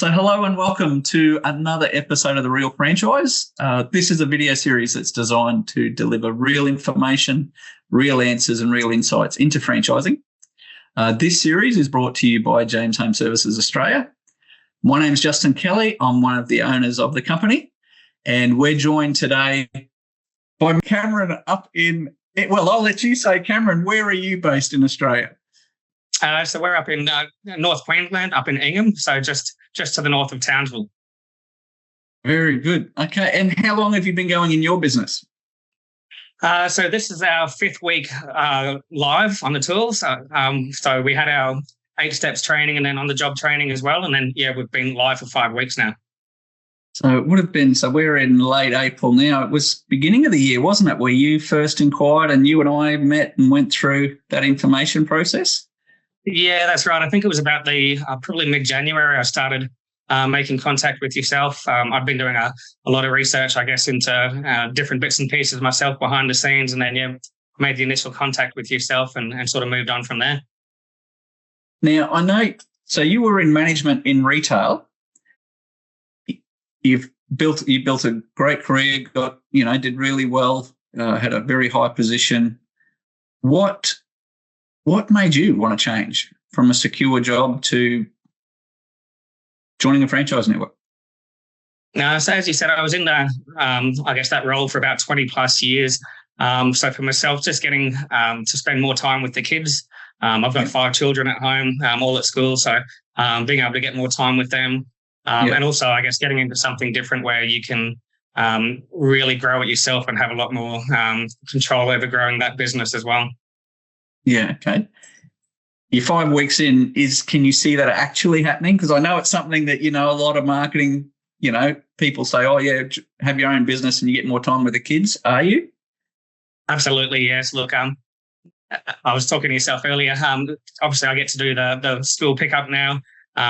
So hello and welcome to another episode of The Real Franchise. This is a video series that's designed to deliver real information, real answers and real insights into franchising. This series is brought to you by James Home Services Australia. My name is Justin Kelly. I'm one of the owners of the company, and we're joined today by Cameron up in, well, I'll let you say, Cameron, where are you based in Australia? So we're up in North Queensland, up in Ingham, so just to the north of Townsville. Very good. Okay, and how long have you been going in your business? So this is our fifth week live on the tools. So we had our 8 steps training and then on the job training as well. And then, we've been live for 5 weeks now. So it would have been, so we're in late April now. It was beginning of the year, wasn't it, where you first inquired and you and I met and went through that information process? Yeah, that's right. I think it was about the probably mid-January I started making contact with yourself. I've been doing a lot of research, I guess, into different bits and pieces myself behind the scenes, and then made the initial contact with yourself and sort of moved on from there. Now, I know, so you were in management in retail. You built a great career, did really well, had a very high position. What made you want to change from a secure job to joining a franchise network? So as you said, I was in that role for about 20 plus years. So for myself, just getting to spend more time with the kids. I've got 5 children at home, all at school. So being able to get more time with them. And also, I guess, getting into something different where you can really grow it yourself and have a lot more control over growing that business as well. Yeah, okay. You're 5 weeks in. Can you see that actually happening? Because I know it's something that, a lot of marketing, people say, oh, yeah, have your own business and you get more time with the kids. Are you? Absolutely, yes. Look, I was talking to yourself earlier. Obviously, I get to do the school pickup now,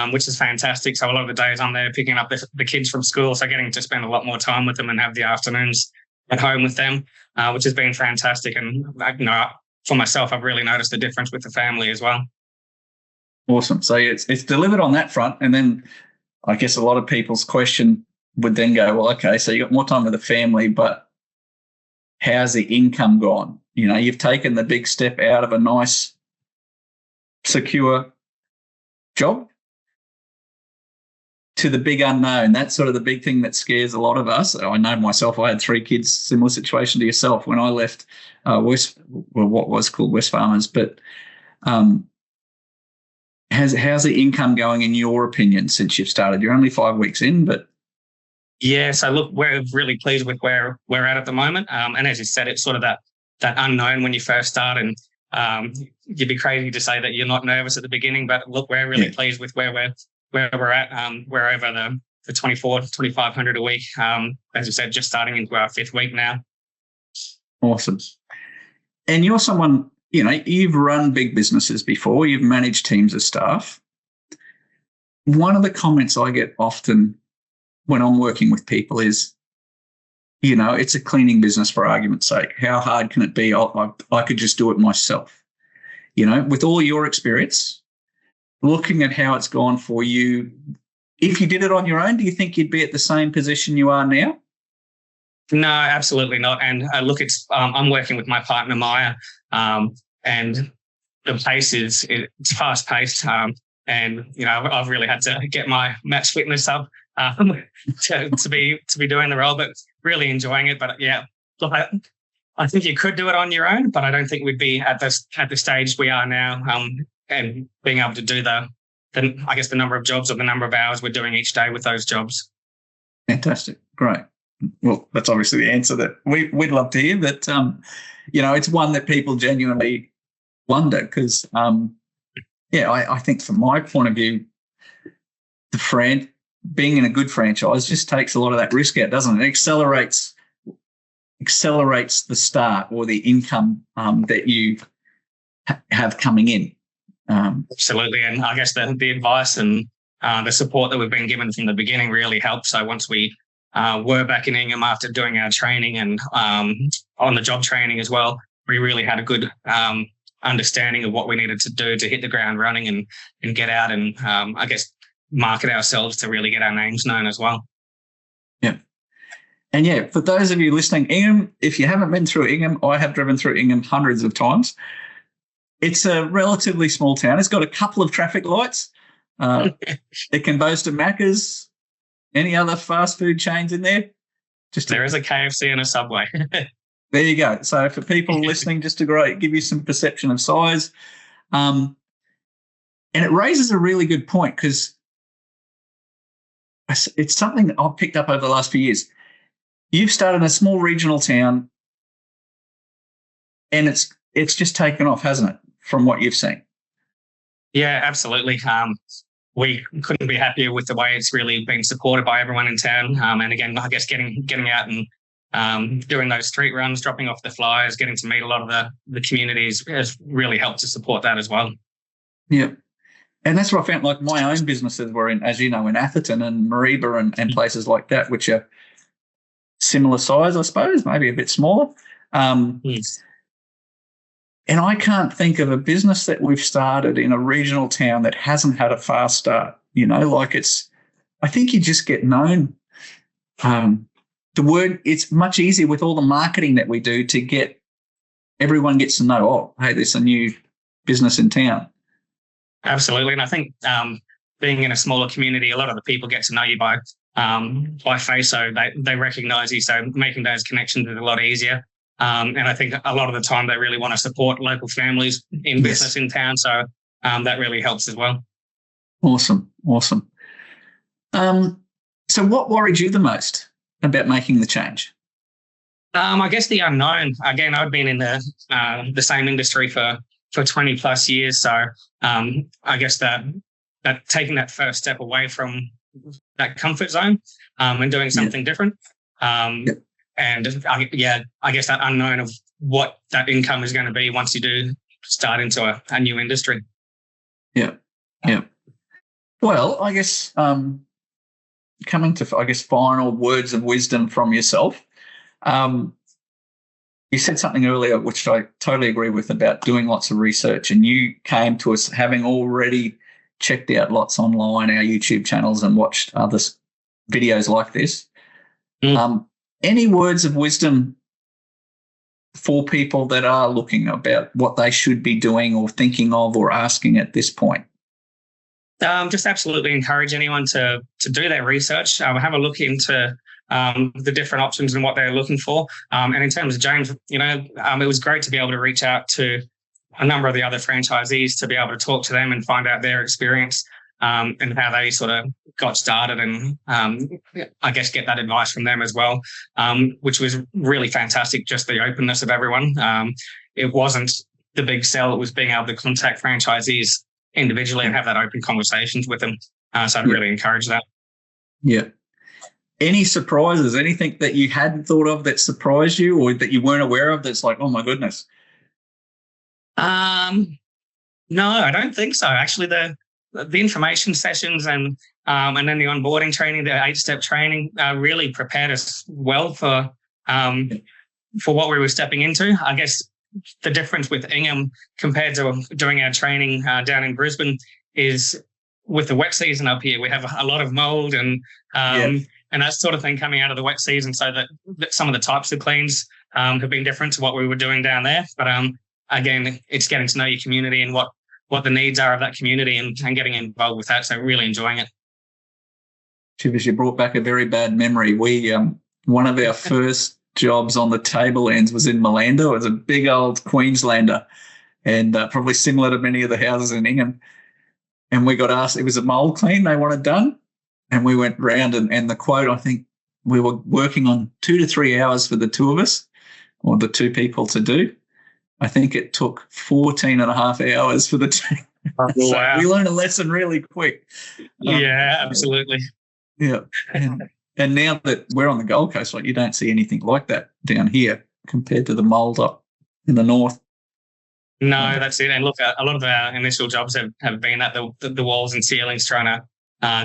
which is fantastic. So a lot of the days I'm there picking up the kids from school, so getting to spend a lot more time with them and have the afternoons at home with them, which has been fantastic. And, for myself, I've really noticed the difference with the family as well. Awesome. So it's delivered on that front. And then I guess a lot of people's question would then go, well, okay, so you got more time with the family, but how's the income gone? You've taken the big step out of a nice, secure job to the big unknown. That's sort of the big thing that scares a lot of us. I know myself, I had 3 kids, similar situation to yourself when I left what was called Wesfarmers. But how's the income going in your opinion since you've started? You're only 5 weeks in, but... Yeah, so look, we're really pleased with where we're at the moment. And as you said, it's sort of that unknown when you first start, and you'd be crazy to say that you're not nervous at the beginning, but look, we're really pleased with where we're at. We're over the 2,500 a week. As you said, just starting into our 5th week now. Awesome. And you're someone, you've run big businesses before, you've managed teams of staff. One of the comments I get often when I'm working with people is, it's a cleaning business for argument's sake. How hard can it be? I could just do it myself. With all your experience, looking at how it's gone for you, if you did it on your own, do you think you'd be at the same position you are now? No, absolutely not. And look, I'm working with my partner, Maya, and the pace it's fast paced. And, I've really had to get my match fitness up to be doing the role, but really enjoying it. But look, I think you could do it on your own, but I don't think we'd be at the stage we are now. And being able to do the number of jobs or the number of hours we're doing each day with those jobs. Fantastic. Great. Well, that's obviously the answer that we'd love to hear, but, it's one that people genuinely wonder because, I think from my point of view, being in a good franchise just takes a lot of that risk out, doesn't it? It accelerates the start or the income that you have coming in. Absolutely. And I guess the advice and the support that we've been given from the beginning really helped. So once we were back in Ingham after doing our training and on the job training as well, we really had a good understanding of what we needed to do to hit the ground running and get out and I guess market ourselves to really get our names known as well. Yeah. And yeah, for those of you listening, Ingham, if you haven't been through Ingham, I have driven through Ingham hundreds of times. It's a relatively small town. It's got a couple of traffic lights. It can boast of Macca's, any other fast food chains in there. There is a KFC and a Subway. There you go. So for people listening, just to give you some perception of size. And it raises a really good point, because it's something that I've picked up over the last few years. You've started in a small regional town, and it's just taken off, hasn't it, from what you've seen? Yeah, absolutely. We couldn't be happier with the way it's really been supported by everyone in town. And again, I guess getting out and doing those street runs, dropping off the flyers, getting to meet a lot of the communities has really helped to support that as well. Yeah. And that's what I found. Like, my own businesses were in, as you know, in Atherton and Mareeba and places like that, which are similar size, I suppose, maybe a bit smaller. Yes. And I can't think of a business that we've started in a regional town that hasn't had a fast start. I think you just get known. It's much easier with all the marketing that we do to get, everyone gets to know, oh, hey, there's a new business in town. Absolutely. And I think being in a smaller community, a lot of the people get to know you by face, so they recognise you. So making those connections is a lot easier. And I think a lot of the time they really want to support local families in business in town. So that really helps as well. Awesome. So what worried you the most about making the change? I guess the unknown. Again, I've been in the same industry for 20 plus years. So I guess that taking that first step away from that comfort zone and doing something different. And I guess that unknown of what that income is going to be once you do start into a new industry. Yeah. Well, I guess coming to, final words of wisdom from yourself. You said something earlier, which I totally agree with, about doing lots of research, and you came to us having already checked out lots online, our YouTube channels, and watched other videos like this. Any words of wisdom for people that are looking about what they should be doing or thinking of or asking at this point? Just absolutely encourage anyone to do their research, have a look into the different options and what they're looking for. And in terms of James, it was great to be able to reach out to a number of the other franchisees to be able to talk to them and find out their experience and how they sort of got started, and I guess get that advice from them as well, which was really fantastic, just the openness of everyone. It wasn't the big sell, it was being able to contact franchisees individually and have that open conversations with them. So I'd really encourage that. Yeah. Any surprises, anything that you hadn't thought of that surprised you or that you weren't aware of that's like, oh my goodness? No, I don't think so. Actually, the information sessions and then the onboarding training, the 8-step training, really prepared us well for what we were stepping into. I guess the difference with Ingham compared to doing our training down in Brisbane is with the wet season up here, we have a lot of mold and that sort of thing coming out of the wet season, so that some of the types of cleans have been different to what we were doing down there. But again, it's getting to know your community and what the needs are of that community and getting involved with that. So really enjoying it. Chivas, you brought back a very bad memory. We one of our first jobs on the table ends was in Malanda. It was a big old Queenslander and probably similar to many of the houses in Ingham. And we got asked, it was a mold clean they wanted done. And we went round and the quote, I think we were working on 2 to 3 hours for the two of us, or the two people to do. I think it took 14 and a half hours for the team. Wow. So we learned a lesson really quick. Yeah, absolutely. Yeah. And now that we're on the Gold Coast, like, you don't see anything like that down here compared to the mould up in the north. No, that's it. And look, a lot of our initial jobs have been at the walls and ceilings trying to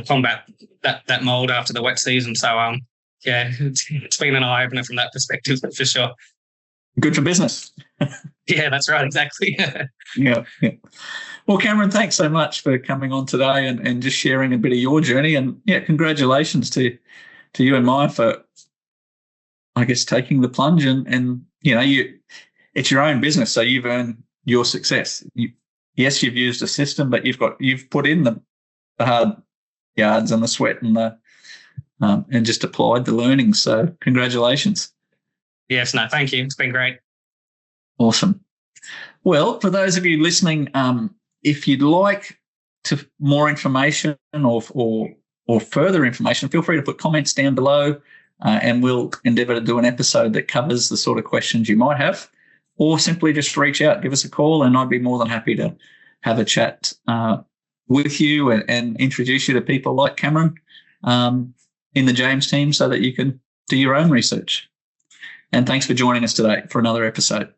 combat that mould after the wet season. So, it's been an eye-opener from that perspective, for sure. Good for business. Yeah, that's right. Exactly. Yeah. Well, Cameron, thanks so much for coming on today and just sharing a bit of your journey. And yeah, congratulations to you and Maya for, I guess, taking the plunge and it's your own business, so you've earned your success. Yes, you've used a system, but you've put in the hard yards and the sweat and just applied the learning. So congratulations. Yes, no, thank you. It's been great. Awesome. Well, for those of you listening, if you'd like more information or further information, feel free to put comments down below, and we'll endeavour to do an episode that covers the sort of questions you might have, or simply just reach out, give us a call, and I'd be more than happy to have a chat with you and introduce you to people like Cameron in the James team so that you can do your own research. And thanks for joining us today for another episode.